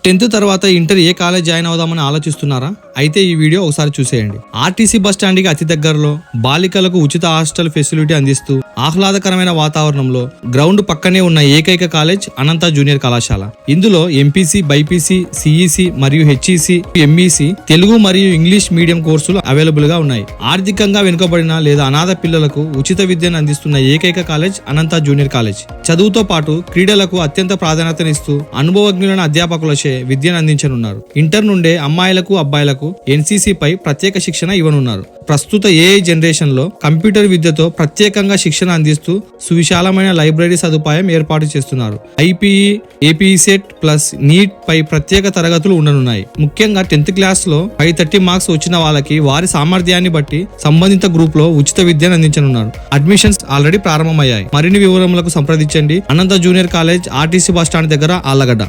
10th తర్వాత inter ఏ college join అవుదామని ఆలోచిస్తున్నారా? అయితే ఈ వీడియో ఒకసారి చూసేయండి. ఆర్టీసీ బస్ స్టాండ్ కి అతి దగ్గరలో బాలికలకు ఉచిత హాస్టల్ ఫెసిలిటీ అందిస్తూ ఆహ్లాదకరమైన వాతావరణంలో గ్రౌండ్ పక్కనే ఉన్న ఏకైక కాలేజ్ అనంత జూనియర్ కళాశాల. ఇందులో ఎంపీసీ, బైపీసీ, సిఈసి మరియు హెచ్ఈసి, ఎంఈసి తెలుగు మరియు ఇంగ్లీష్ మీడియం కోర్సులు అవైలబుల్ గా ఉన్నాయి. ఆర్థికంగా వెనుకబడిన లేదా అనాథ పిల్లలకు ఉచిత విద్యను అందిస్తున్న ఏకైక కాలేజ్ అనంత జూనియర్ కాలేజ్. చదువుతో పాటు క్రీడలకు అత్యంత ప్రాధాన్యతనిస్తూ అనుభవజ్ఞులైన అధ్యాపకులచే విద్యను అందించనున్నారు. ఇంటర్ నుండే అమ్మాయిలకు, అబ్బాయిలకు ఎన్సీసీ పై ప్రత్యేక శిక్షణ ఇవ్వనున్నారు. ప్రస్తుత ఏఐ జనరేషన్ లో కంప్యూటర్ విద్యతో ప్రత్యేకంగా శిక్షణ అందిస్తూ సువిశాలమైన లైబ్రరీ సదుపాయం ఏర్పాటు చేస్తున్నారు. IPE, APE CET plus NEET పై ప్రత్యేక తరగతులు ఉండనున్నాయి. ముఖ్యంగా 10th క్లాస్ లో 530 మార్క్స్ వచ్చిన వాళ్ళకి వారి సామర్థ్యాన్ని బట్టి సంబంధిత గ్రూప్ లో ఉచిత విద్యను అందించనున్నారు. అడ్మిషన్స్ ఆల్రెడీ ప్రారంభమయ్యాయి. మరిన్ని వివరములకు సంప్రదించండి. Anantha junior college, RTC bus stand దగ్గర, ఆళ్లగడ్డ.